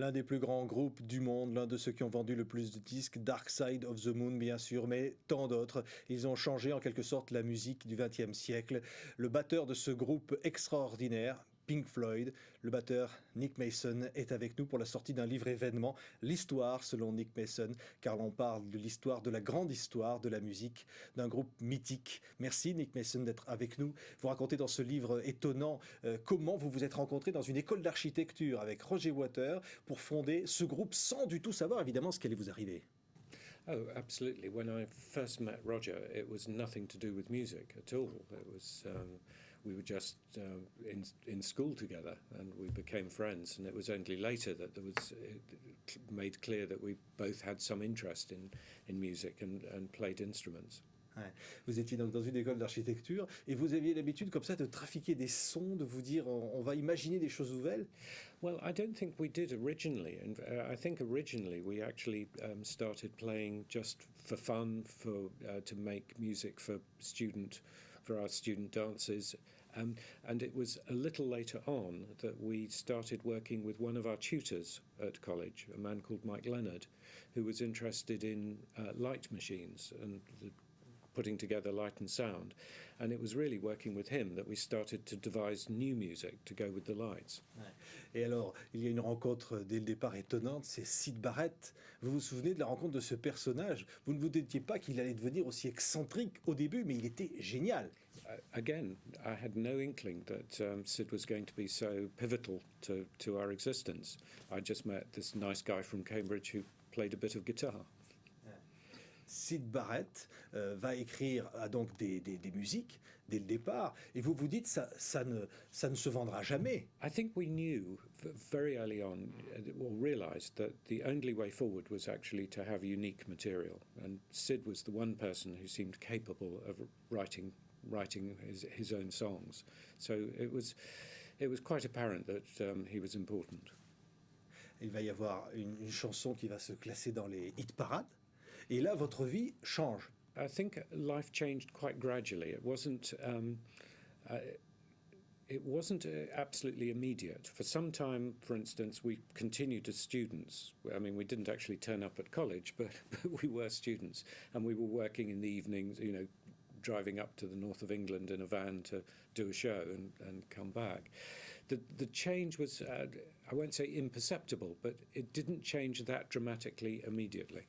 L'un des plus grands groupes du monde, l'un de ceux qui ont vendu le plus de disques, Dark Side of the Moon bien sûr, mais tant d'autres. Ils ont changé en quelque sorte la musique du XXe siècle. Le batteur de ce groupe extraordinaire, Pink Floyd, le batteur Nick Mason est avec nous pour la sortie d'un livre événement, l'histoire selon Nick Mason, car l'on parle de l'histoire, de la grande histoire de la musique d'un groupe mythique. Merci Nick Mason d'être avec nous. Vous racontez dans ce livre étonnant comment vous vous êtes rencontrés dans une école d'architecture avec Roger Waters pour fonder ce groupe sans du tout savoir évidemment ce qui allait vous arriver. Oh, absolutely. When I first met Roger, it was nothing to do with music at all. It was we were just in school together, and we became friends. And it was only later that it made clear that we both had some interest in music and played instruments. Ouais. Vous étiez dans une école d'architecture et vous aviez l'habitude comme ça de trafiquer des sons, de vous dire on va imaginer des choses nouvelles. Well, I don't think we did originally, and I think originally we actually started playing just for fun, to make music for our student dances, and it was a little later on that we started working with one of our tutors at college, a man called Mike Leonard, who was interested in light machines and putting together light and sound, and it was really working with him that we started to devise new music to go with the lights. Et alors, il y a une rencontre dès le départ étonnante, c'est Syd Barrett. Vous vous souvenez de la rencontre de ce personnage? Vous ne vous doutiez pas qu'il allait devenir aussi excentrique au début, mais il était génial. Again, I had no inkling that Syd was going to be so pivotal to our existence. I just met this nice guy from Cambridge who played a bit of guitar. Syd Barrett va écrire donc des musiques dès le départ, et vous vous dites ça ne se vendra jamais. I think we knew very early on, or realised that the only way forward was actually to have unique material, and Syd was the one person who seemed capable of writing his own songs. So it was quite apparent that he was important. Il va y avoir une chanson qui va se classer dans les hit parades. Et là, votre vie change. I think life changed quite gradually. It wasn't absolutely immediate. For some time, for instance, we continued as students. I mean, we didn't actually turn up at college, but we were students, and we were working in the evenings, driving up to the north of England in a van to do a show and come back. The change was, I won't say imperceptible, but it didn't change that dramatically immediately.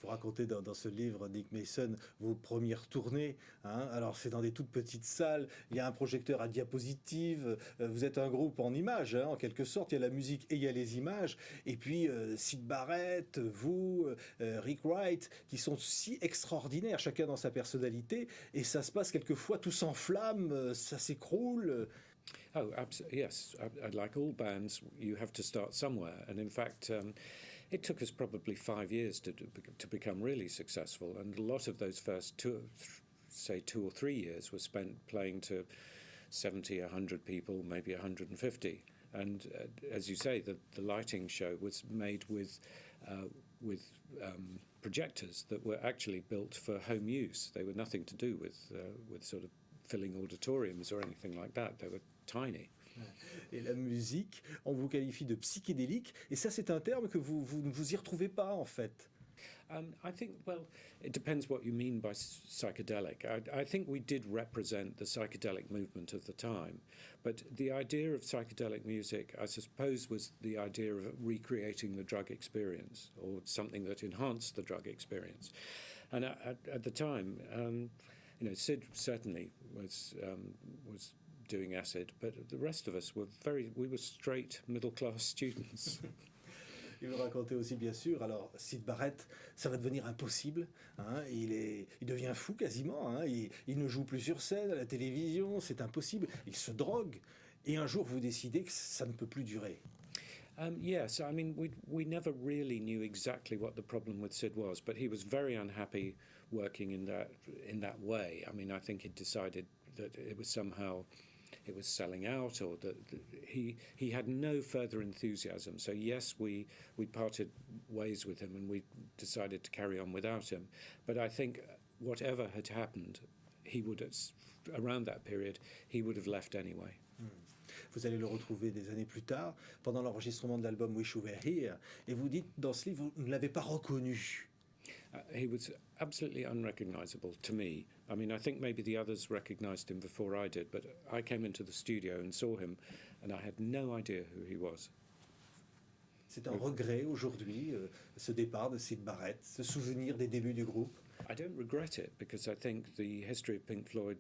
Vous racontez dans ce livre, Nick Mason, vos premières tournées. Alors, c'est dans des toutes petites salles. Il y a un projecteur à diapositive. Vous êtes un groupe en images, en quelque sorte. Il y a la musique et il y a les images. Et puis, Syd Barrett, vous, Rick Wright, qui sont si extraordinaires, chacun dans sa personnalité. Et ça se passe quelquefois, tout s'enflamme, ça s'écroule. Oh, absolutely, yes. Like all bands, you have to start somewhere. And in fact, it took us probably 5 years to become really successful. And a lot of those first 2 or 3 years were spent playing to 70, 100 people, maybe 150. And as you say, the lighting show was made with projectors that were actually built for home use. They were nothing to do with sort of filling auditoriums or anything like that. They were tiny. Et la musique, on vous qualifie de psychédélique, et ça c'est un terme que vous ne vous y retrouvez pas en fait. I think, well, it depends what you mean by psychedelic. I think we did represent the psychedelic movement of the time, but the idea of psychedelic music, I suppose, was the idea of recreating the drug experience, or something that enhanced the drug experience. And at the time, Syd certainly was doing acid, but the rest of us we were straight middle-class students. Et vous racontez aussi, bien sûr, alors Syd Barrett, ça va devenir impossible. Il devient fou quasiment. Il ne joue plus sur scène, à la télévision, c'est impossible. Il se drogue. Et un jour, vous décidez que ça ne peut plus durer. Yes, I mean, we never really knew exactly what the problem with Syd was, but he was very unhappy working in that way. I mean, I think he'd decided that it was selling out, or that he had no further enthusiasm. So yes, we parted ways with him, and we decided to carry on without him. But I think whatever had happened, around that period, he would have left anyway. Vous allez le retrouver des années plus tard, pendant l'enregistrement de l'album Wish You Were Here, et vous dites dans ce livre, vous ne l'avez pas reconnu. He was absolutely unrecognizable to me. I mean, I think maybe the others recognized him before I did, but I came into the studio and saw him, and I had no idea who he was. C'est un regret aujourd'hui, ce départ de Syd Barrett, ce souvenir des débuts du groupe. I don't regret it because I think the history of Pink Floyd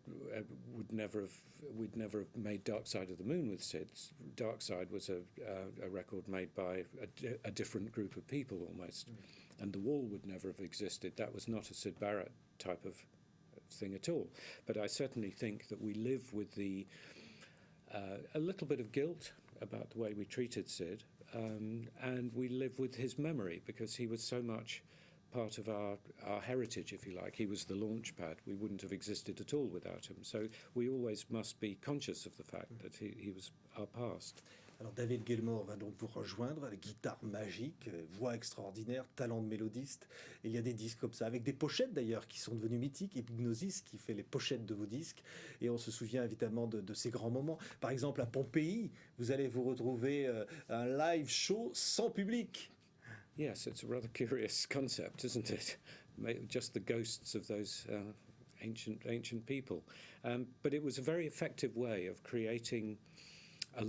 we'd never have made Dark Side of the Moon with Sid. Dark Side was a record made by a different group of people almost, and The Wall would never have existed. That was not a Syd Barrett type of thing at all. But I certainly think that we live with a little bit of guilt about the way we treated Sid, and we live with his memory because he was so much part of our heritage, if you like. He was the launch pad. We wouldn't have existed at all without him. So we always must be conscious of the fact that he was our past. Alors David Gilmour va donc vous rejoindre, la guitare magique, voix extraordinaire, talent de mélodiste. Il y a des disques comme ça, avec des pochettes d'ailleurs qui sont devenues mythiques. Hypnosis qui fait les pochettes de vos disques. Et on se souvient évidemment de ces grands moments. Par exemple à Pompéi, vous allez vous retrouver un live show sans public. Yes, it's a rather curious concept, isn't it? Just the ghosts of those ancient people. But it was a very effective way of creating a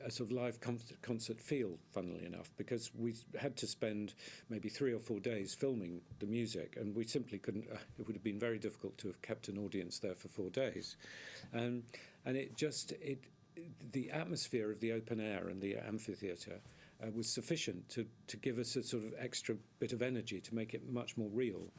sort of live concert feel, funnily enough, because we had to spend maybe 3 or 4 days filming the music, and we simply couldn't. It would have been very difficult to have kept an audience there for 4 days, and the atmosphere of the open air and the amphitheatre was sufficient to give us a sort of extra bit of energy to make it much more real.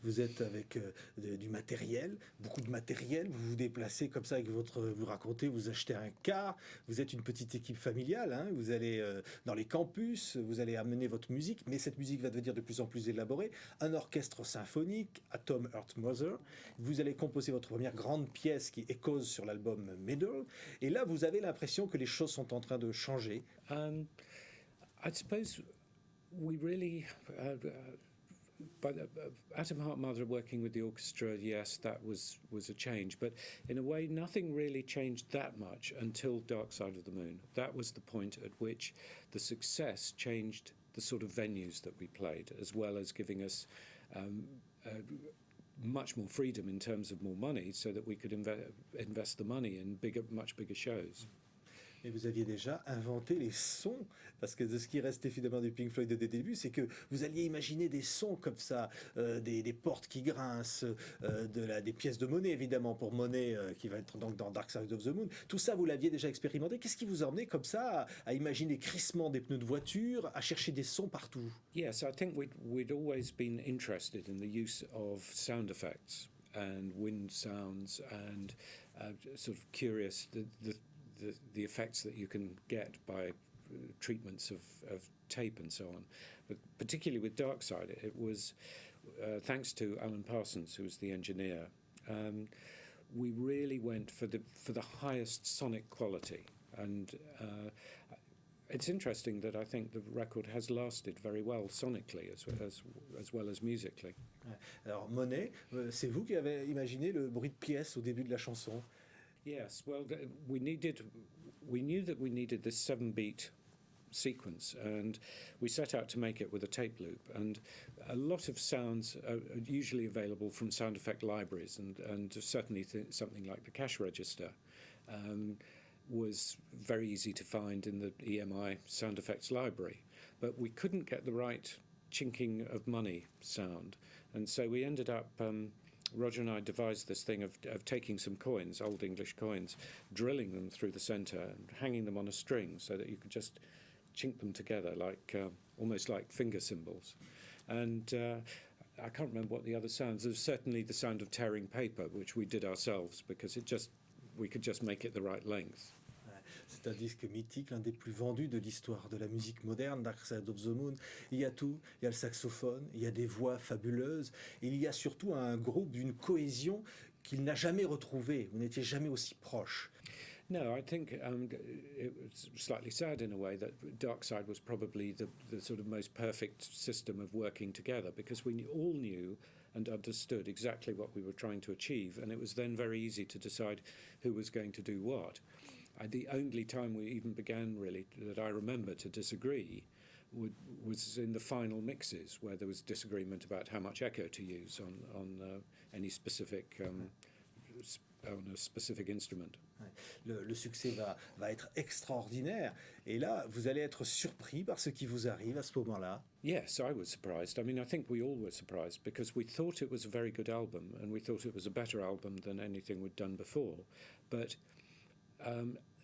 Vous êtes avec du matériel, beaucoup de matériel, vous vous déplacez comme ça avec vous racontez, vous achetez un car, vous êtes une petite équipe familiale, hein, vous allez dans les campus, vous allez amener votre musique, mais cette musique va devenir de plus en plus élaborée, un orchestre symphonique, Atom Earth Mother, vous allez composer votre première grande pièce qui échosse sur l'album Middle, et là vous avez l'impression que les choses sont en train de changer. I suppose we really... But Atom Heart Mother working with the orchestra, yes, that was a change. But in a way, nothing really changed that much until Dark Side of the Moon. That was the point at which the success changed the sort of venues that we played, as well as giving us much more freedom in terms of more money, so that we could invest the money in much bigger shows. Et vous aviez déjà inventé les sons, parce que de ce qui restait finalement du Pink Floyd des débuts, c'est que vous alliez imaginer des sons comme ça, des portes qui grincent, des pièces de monnaie évidemment, pour Monet qui va être donc dans Dark Side of the Moon. Tout ça, vous l'aviez déjà expérimenté. Qu'est-ce qui vous a emmené comme ça à imaginer crissement des pneus de voiture, à chercher des sons partout? Yes, I think we'd always been interested in the use of sound effects and wind sounds and sort of curious the effects that you can get by treatments of tape and so on. But particularly with Dark Side, it was thanks to Alan Parsons, who was the engineer. We really went for the highest sonic quality, and it's interesting that I think the record has lasted very well sonically as well as musically. Alors Monet, c'est vous qui avez imaginé le bruit de pièces au début de la chanson? Yes, well, we knew that we needed this 7-beat sequence, and we set out to make it with a tape loop. And a lot of sounds are usually available from sound effect libraries, and certainly something like the cash register was very easy to find in the EMI sound effects library. But we couldn't get the right chinking of money sound, and so we ended up... Roger and I devised this thing of taking some coins, old English coins, drilling them through the centre and hanging them on a string so that you could just chink them together like almost like finger cymbals. And I can't remember what the other sounds. There's certainly the sound of tearing paper, which we did ourselves because we could just make it the right length. C'est un disque mythique, l'un des plus vendus de l'histoire de la musique moderne, Dark Side of the Moon. Il y a tout, il y a le saxophone, il y a des voix fabuleuses, il y a surtout un groupe d'une cohésion qu'il n'a jamais retrouvée. Vous n'étiez jamais aussi proche. No, I think it was slightly sad in a way that Dark Side was probably the sort of most perfect system of working together because we all knew and understood exactly what we were trying to achieve, and it was then very easy to decide who was going to do what. The only time we even began, really, that I remember to disagree was in the final mixes, where there was disagreement about how much echo to use on any specific on a specific instrument. Le succès va être extraordinaire. Et là, vous allez être surpris par ce qui vous arrive à ce moment-là. Yes, I was surprised. I mean, I think we all were surprised because we thought it was a very good album and we thought it was a better album than anything we'd done before. But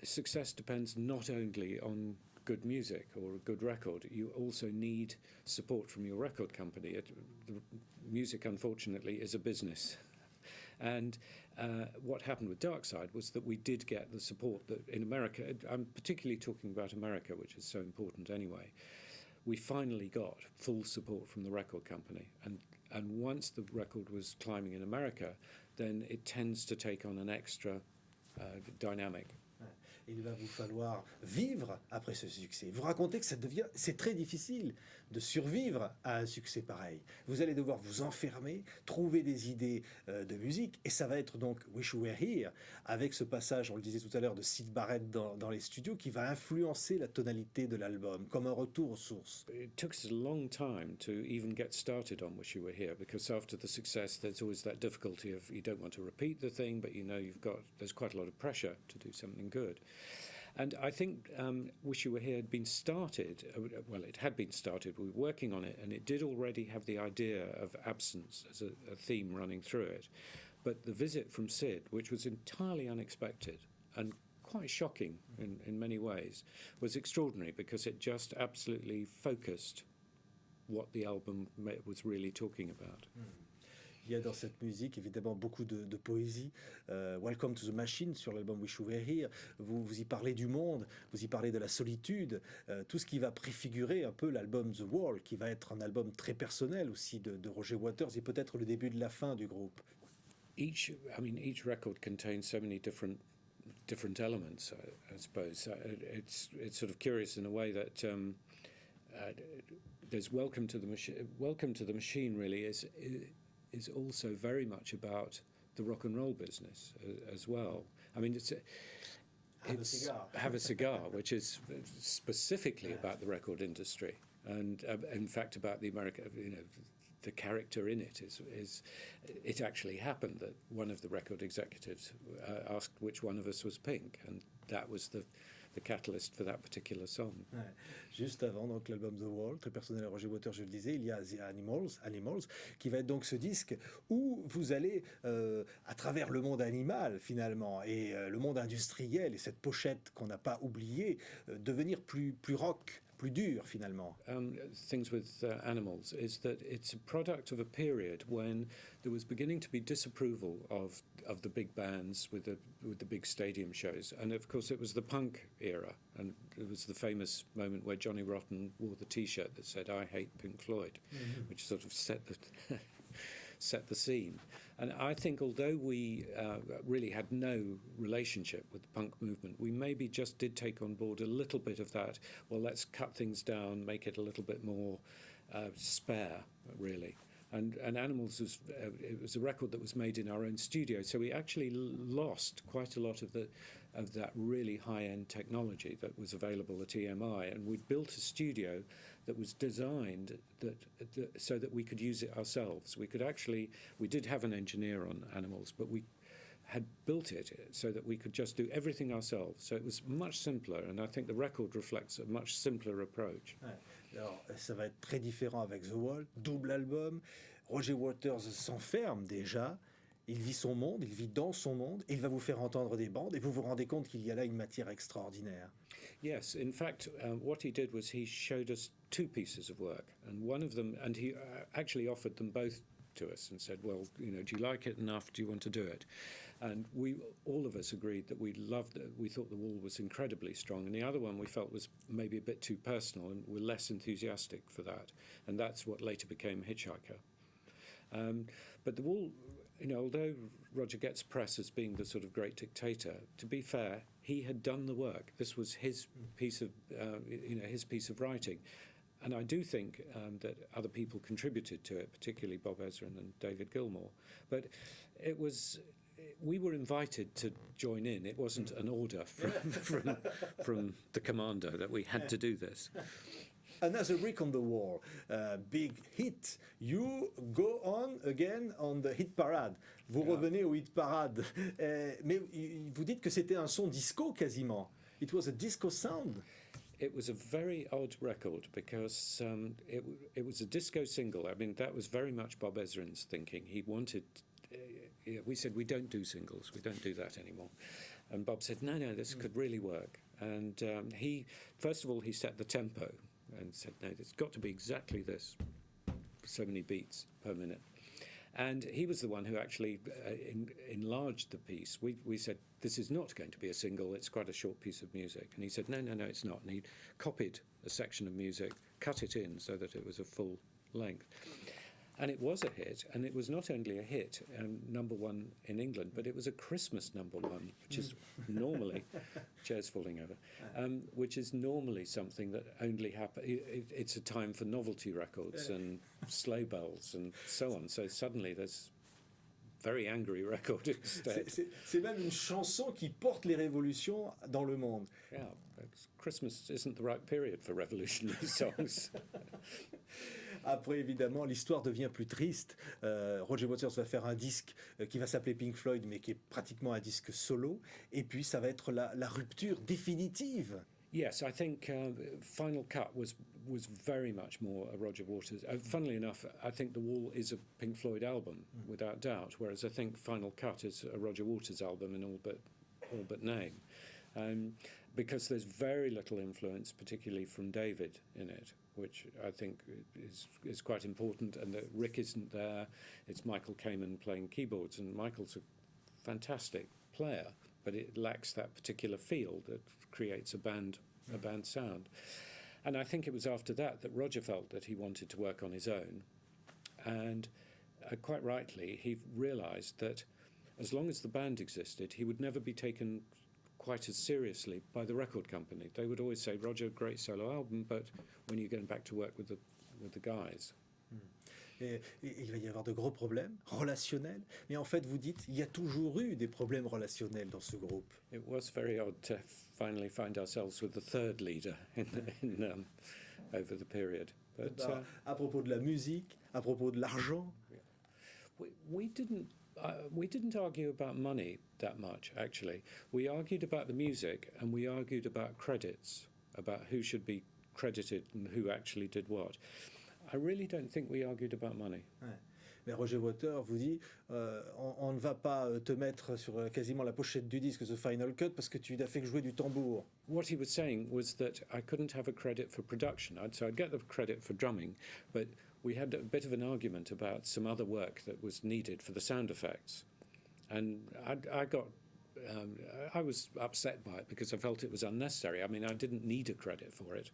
success depends not only on good music or a good record. You also need support from your record company. The music, unfortunately, is a business. And what happened with Dark Side was that we did get the support that in America, I'm particularly talking about America, which is so important anyway, we finally got full support from the record company. And once the record was climbing in America, then it tends to take on an extra dynamic. Il va vous falloir vivre après ce succès. Vous racontez que c'est très difficile de survivre à un succès pareil. Vous allez devoir vous enfermer, trouver des idées de musique, et ça va être donc Wish You Were Here, avec ce passage, on le disait tout à l'heure, de Syd Barrett dans les studios, qui va influencer la tonalité de l'album, comme un retour aux sources. It took us a long time to even get started on Wish You Were Here, because after the success, there's always that difficulty of you don't want to repeat the thing, but you know there's quite a lot of pressure to do something good. And I think Wish You Were Here had been started, well, it had been started, we were working on it, and it did already have the idea of absence as a theme running through it. But the visit from Syd, which was entirely unexpected and quite shocking in many ways, was extraordinary because it just absolutely focused what the album was really talking about. Il y a dans cette musique évidemment beaucoup de poésie. Welcome to the Machine sur l'album Wish You Were Here. Vous y parlez du monde, vous y parlez de la solitude, tout ce qui va préfigurer un peu l'album The Wall, qui va être un album très personnel aussi de Roger Waters et peut-être le début de la fin du groupe. Each record contains so many different elements, I suppose. It's sort of curious in a way that there's Welcome to the Machine. Welcome to the Machine really is also very much about the rock and roll business as well. I mean, it's Have a Cigar, which is specifically about the record industry, and in fact about the American, the character in it is it actually happened that one of the record executives asked which one of us was Pink, and that was the catalyst for that particular song. Ouais. Juste avant donc l'album The Wall, très personnel à Roger Waters, je le disais, il y a The Animals, qui va être donc ce disque où vous allez à travers le monde animal finalement et le monde industriel et cette pochette qu'on n'a pas oubliée devenir plus rock, plus dur finalement. Things with Animals is that it's a product of a period when there was beginning to be disapproval of the big bands with the big stadium shows, and of course it was the punk era, and it was the famous moment where Johnny Rotten wore the T-shirt that said "I hate Pink Floyd," which sort of set the scene. And I think although we really had no relationship with the punk movement, we maybe just did take on board a little bit of that. Well, let's cut things down, make it a little bit more spare, really. And Animals was a record that was made in our own studio, so we actually lost quite a lot of that really high-end technology that was available at EMI, and we built a studio that was designed so that we could use it ourselves. We did have an engineer on Animals, but we had built it so that we could just do everything ourselves. So it was much simpler, and I think the record reflects a much simpler approach. Ouais. Alors, ça va être très différent avec The Wall, double album. Roger Waters s'enferme déjà. Il vit son monde, il vit dans son monde, et il va vous faire entendre des bandes, et vous vous rendez compte qu'il y a là une matière extraordinaire. Yes, in fact, what he did was he showed us two pieces of work, and one of them, and he actually offered them both to us and said, well, do you like it enough? Do you want to do it? And all of us agreed that we loved it. We thought The Wall was incredibly strong, and the other one we felt was maybe a bit too personal, and we're less enthusiastic for that. And that's what later became Hitchhiker. But The Wall, although Roger gets press as being the sort of great dictator, to be fair, he had done the work. This was his piece of, his piece of writing. and I do think that other people contributed to it, particularly Bob Ezrin and David Gilmour. But we were invited to join in. It wasn't an order from the commander that we had to do this. Another Brick on the Wall, big hit. You go on again on the hit parade. Vous revenez au hit parade. Mais vous dites que c'était un son disco quasiment. It was a disco sound. It was a very odd record because it was a disco single. I mean, that was very much Bob Ezrin's thinking. He wanted... we said, we don't do singles. We don't do that anymore. And Bob said, no, this could really work. And he, first of all, he set the tempo and said, no, it's got to be exactly this, so many beats per minute. And he was the one who actually enlarged the piece. We said, this is not going to be a single, it's quite a short piece of music. And he said, no, it's not. And he copied a section of music, cut it in so that it was a full length. And it was a hit, and it was not only a hit, number one in England, but it was a Christmas number one, which is normally, chairs falling over, which is normally something that only happens, it's a time for novelty records and sleigh bells and so on. So suddenly there's very angry record instead. C'est même une chanson qui porte les révolutions dans le monde. Yeah, Christmas isn't the right period for revolutionary songs. Après, évidemment, l'histoire devient plus triste. Roger Waters va faire un disque qui va s'appeler Pink Floyd, mais qui est pratiquement un disque solo. Et puis, ça va être la rupture définitive. Yes, I think Final Cut was very much more a Roger Waters. Funnily enough, I think The Wall is a Pink Floyd album, without doubt, whereas I think Final Cut is a Roger Waters album in all but name. Because there's very little influence, particularly from David, in it, which I think is quite important, and that Rick isn't there. It's Michael Kamen playing keyboards, and Michael's a fantastic player, but it lacks that particular feel that creates a band sound. And I think it was after that Roger felt that he wanted to work on his own, and quite rightly he realised that as long as the band existed, he would never be taken quite as seriously by the record company. They would always say, Roger, great solo album, but when are you getting back to work with the guys? Et il va y avoir de gros problèmes relationnels, mais en fait vous dites il y a toujours eu des problèmes relationnels dans ce groupe. It was very odd to finally find ourselves with the third leader over the period. But à propos de la musique, à propos de l'argent. We didn't argue about money that much, actually. We argued about the music, and we argued about credits, about who should be credited and who actually did what. I really don't think we argued about money. Ouais. Mais Roger Waters vous dit on ne va pas te mettre sur quasiment la pochette du disque The Final Cut parce que tu n'as fait que jouer du tambour. What he was saying was that I couldn't have a credit for production. So I'd get the credit for drumming, but we had a bit of an argument about some other work that was needed for the sound effects. And I was upset by it because I felt it was unnecessary. I mean, I didn't need a credit for it,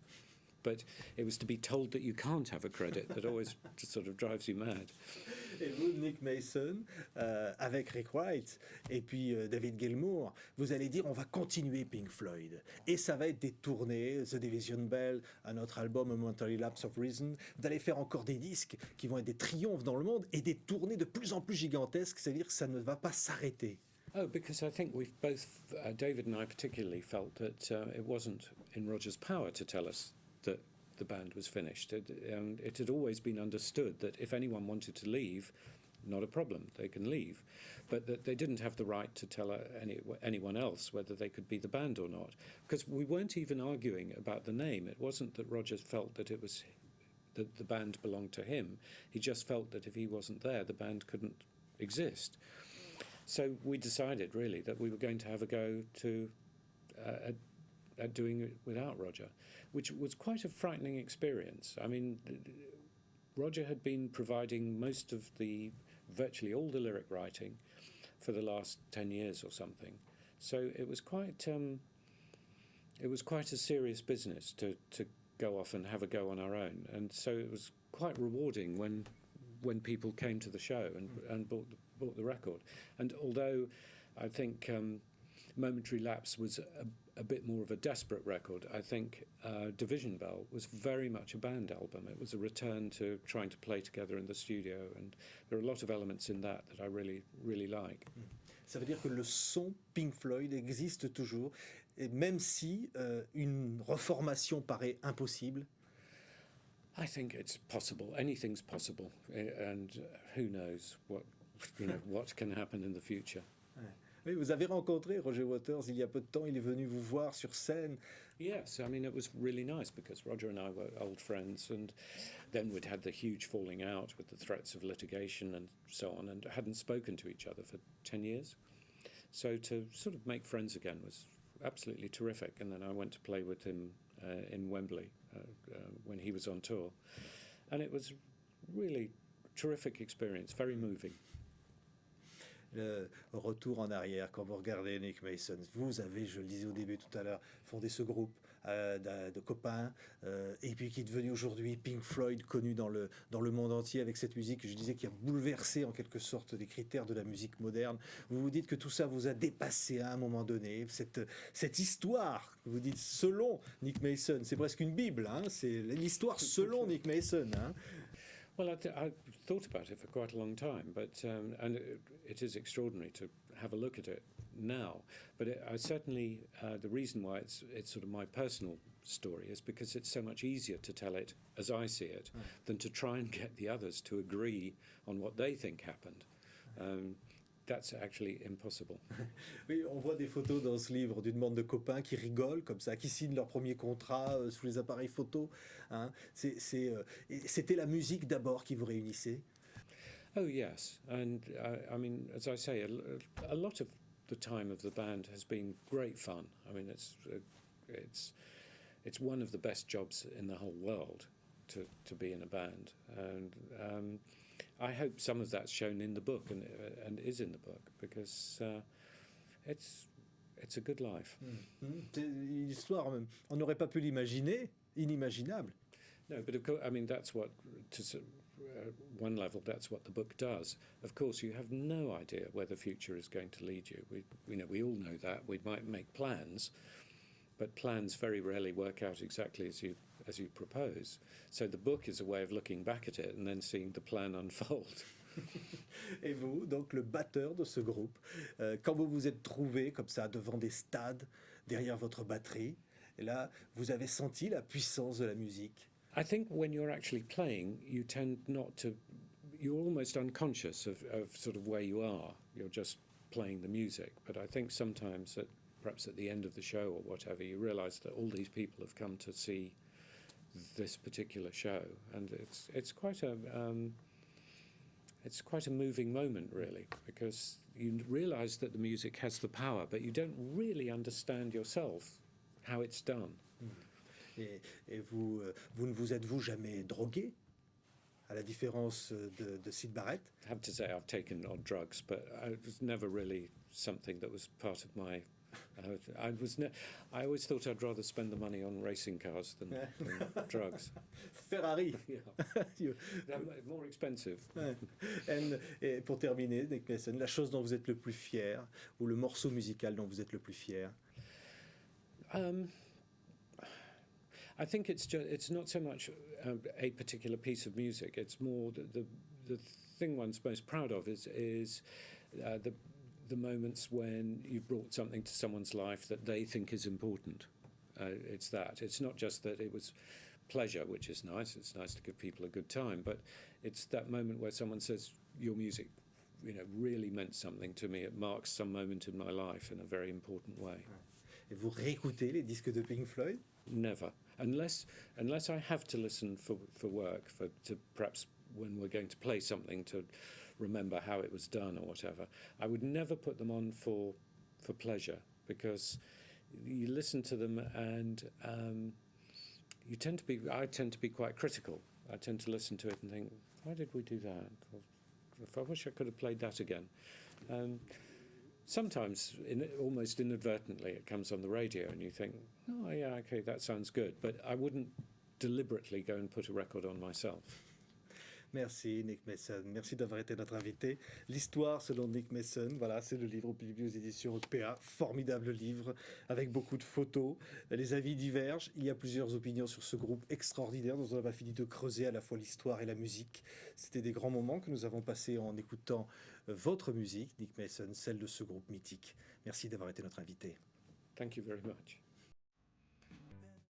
but it was to be told that you can't have a credit that always just sort of drives you mad. Et vous, Nick Mason, avec Rick Wright et puis David Gilmour, vous allez dire on va continuer Pink Floyd. Et ça va être des tournées, The Division Bell, un autre album, A Momentary Lapse of Reason. Vous allez faire encore des disques qui vont être des triomphes dans le monde et des tournées de plus en plus gigantesques, c'est-à-dire que ça ne va pas s'arrêter. Oh, because I think we've both, David and I particularly, felt that it wasn't in Roger's power to tell us that the band was finished. It had always been understood that if anyone wanted to leave, not a problem, they can leave, but that they didn't have the right to tell anyone else whether they could be the band or not. Because we weren't even arguing about the name. It wasn't that Roger felt that it was that the band belonged to him. He just felt that if he wasn't there, the band couldn't exist. So we decided really that we were going to have a go to at doing it without Roger, which was quite a frightening experience. I mean, Roger had been providing most of virtually all the lyric writing for the last 10 years or something. So it was quite a serious business to go off and have a go on our own. And so it was quite rewarding when people came to the show and bought the record. And although I think Momentary Lapse was a bit more of a desperate record, I think Division Bell was very much a band album. It was a return to trying to play together in the studio, and there are a lot of elements in that I really, really like. Ça veut dire que le son Pink Floyd existe toujours, et même si une reformation paraît impossible. I think it's possible. Anything's possible, and who knows what can happen in the future. Oui, vous avez rencontré Roger Waters il y a peu de temps, il est venu vous voir sur scène. Yes, I mean, it was really nice because Roger and I were old friends, and then we'd had the huge falling out with the threats of litigation and so on, and hadn't spoken to each other for 10 years. So to sort of make friends again was absolutely terrific. And then I went to play with him in Wembley when he was on tour. And it was really terrific experience, very moving. Le retour en arrière, quand vous regardez Nick Mason, vous avez, je le disais au début tout à l'heure, fondé ce groupe de copains, et puis qui est devenu aujourd'hui Pink Floyd, connu dans le monde entier avec cette musique, je disais, qui a bouleversé en quelque sorte les critères de la musique moderne. Vous vous dites que tout ça vous a dépassé à un moment donné, cette histoire, vous dites selon Nick Mason, c'est presque une Bible, hein, c'est l'histoire selon Nick Mason. Hein. Well, I thought about it for quite a long time, but and it is extraordinary to have a look at it now. But I certainly the reason why it's sort of my personal story is because it's so much easier to tell it as I see it than to try and get the others to agree on what they think happened. That's actually impossible. Oui, on voit des photos dans ce livre d'une bande de copains qui rigolent comme ça, qui signent leur premier contrat sous les appareils photo. Hein. C'était la musique d'abord qui vous réunissait? Oh yes, and I mean, as I say, a lot of the time of the band has been great fun. I mean, it's one of the best jobs in the whole world to be in a band, and I hope some of that's shown in the book and is in the book because it's a good life. C'est une histoire, on n'aurait pas pu l'imaginer, inimaginable. No, but of course, I mean that's what to one level that's what the book does. Of course, you have no idea where the future is going to lead you. We all know that. We might make plans, but plans very rarely work out exactly as you propose. So the book is a way of looking back at it and then seeing the plan unfold. Et vous, donc le batteur de ce groupe, quand vous vous êtes trouvé comme ça devant des stades, derrière votre batterie, et là, vous avez senti la puissance de la musique. I think when you're actually playing, you tend not to, you're almost unconscious of sort of where you are. You're just playing the music. But I think sometimes perhaps at the end of the show or whatever, you realise that all these people have come to see this particular show, and it's quite a moving moment, really, because you realise that the music has the power, but you don't really understand yourself how it's done. Et vous ne vous êtes-vous jamais drogué, à la différence de Syd Barrett? I have to say I've taken odd drugs, but it was never really something that was part of my... I always thought I'd rather spend the money on racing cars than drugs. Ferrari. Yeah. More expensive. Et pour terminer, Nick Mason, la chose dont vous êtes le plus fier, ou le morceau musical dont vous êtes le plus fier? I think it's not so much a particular piece of music. It's more the thing one's most proud of is the moments when you brought something to someone's life that they think is important. It's that. It's not just that it was pleasure, which is nice. It's nice to give people a good time, but it's that moment where someone says, your music, really meant something to me. It marks some moment in my life in a very important way. Et vous réécoutez les disques de Pink Floyd? Never. Unless I have to listen for work, to perhaps when we're going to play something to remember how it was done or whatever. I would never put them on for pleasure, because you listen to them and I tend to be quite critical. I tend to listen to it and think, why did we do that? If I wish I could have played that again. Sometimes, almost inadvertently, it comes on the radio and you think, oh yeah, okay, that sounds good. But I wouldn't deliberately go and put a record on myself. Merci Nick Mason, merci d'avoir été notre invité. L'histoire selon Nick Mason, voilà, c'est le livre publié aux éditions PA, formidable livre avec beaucoup de photos. Les avis divergent, il y a plusieurs opinions sur ce groupe extraordinaire dont on n'a pas fini de creuser à la fois l'histoire et la musique. C'était des grands moments que nous avons passés en écoutant votre musique, Nick Mason, celle de ce groupe mythique. Merci d'avoir été notre invité. Thank you very much.